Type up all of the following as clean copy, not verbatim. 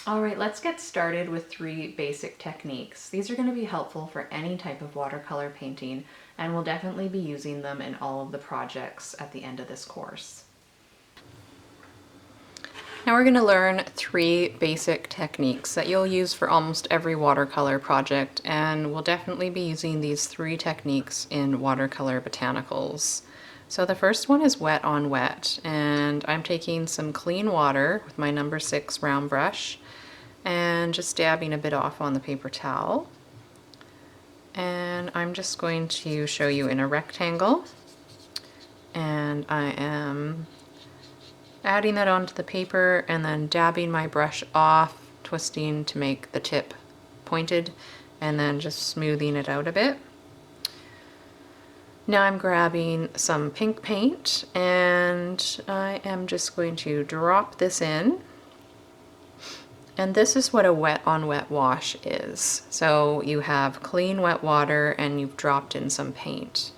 All right, let's get started with 3 basic techniques. These are going to be helpful for any type of watercolor painting, and we'll definitely be using them in all of the projects at the end of this course. Now we're going to learn 3 basic techniques that you'll use for almost every watercolor project, and we'll definitely be using these 3 techniques in Watercolor Botanicals. So the first one is wet on wet, and I'm taking some clean water with my number 6 round brush and just dabbing a bit off on the paper towel. And I'm just going to show you in a rectangle, and I am adding that onto the paper and then dabbing my brush off, twisting to make the tip pointed, and then just smoothing it out a bit. Now I'm grabbing some pink paint and I am just going to drop this in. And this is what a wet on wet wash is. So you have clean wet water and you've dropped in some paint.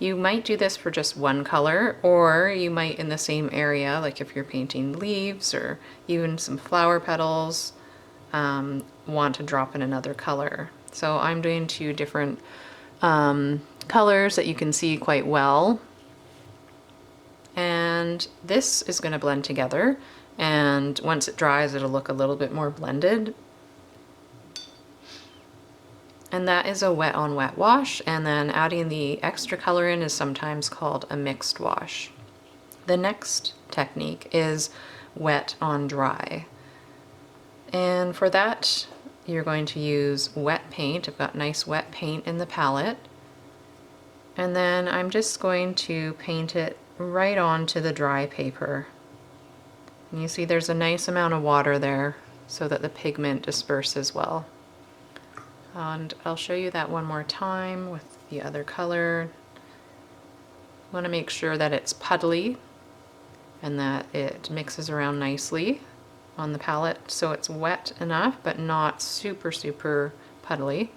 You might do this for just one color, or you might in the same area, like if you're painting leaves or even some flower petals, want to drop in another color. So I'm doing 2 different colors that you can see quite well. And this is going to blend together, and once it dries it'll look a little bit more blended. And that is a wet on wet wash, and then adding the extra color in is sometimes called a mixed wash. The next technique is wet on dry. And for that you're going to use wet paint. I've got nice wet paint in the palette. And then I'm just going to paint it right onto the dry paper. And you see there's a nice amount of water there so that the pigment disperses well. And I'll show you that one more time with the other color. You want to make sure that it's puddly and that it mixes around nicely on the palette so it's wet enough but not super puddly.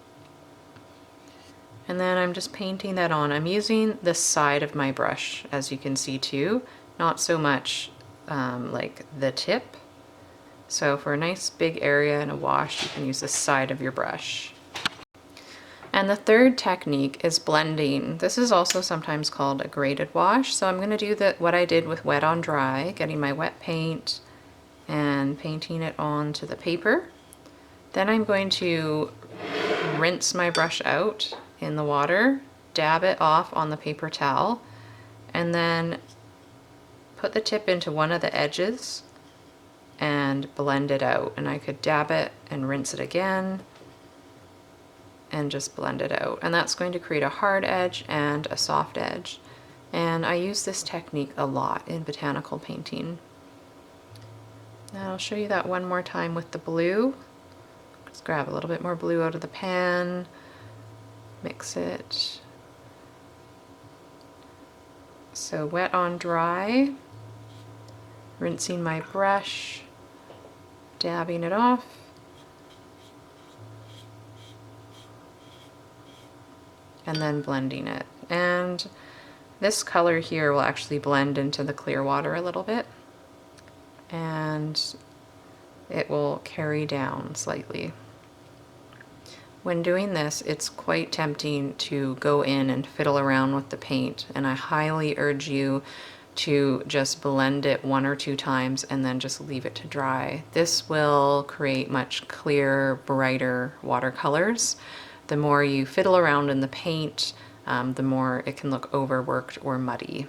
And then I'm just painting that on. I'm using the side of my brush, as you can see too, not so much like the tip. So for a nice big area in a wash, you can use the side of your brush. And the third technique is blending. This is also sometimes called a graded wash. So I'm going to do what I did with wet on dry, getting my wet paint and painting it onto the paper. Then I'm going to rinse my brush out in the water, dab it off on the paper towel, and then put the tip into one of the edges and blend it out. And I could dab it and rinse it again and just blend it out. And that's going to create a hard edge and a soft edge. And I use this technique a lot in botanical painting. Now I'll show you that one more time with the blue. Just grab a little bit more blue out of the pan, mix it. So wet on dry, rinsing my brush, dabbing it off, and then blending it. And this color here will actually blend into the clear water a little bit, and it will carry down slightly. When doing this, it's quite tempting to go in and fiddle around with the paint, and I highly urge you to just blend it 1 or 2 times and then just leave it to dry. This will create much clearer, brighter watercolors. The more you fiddle around in the paint, the more it can look overworked or muddy.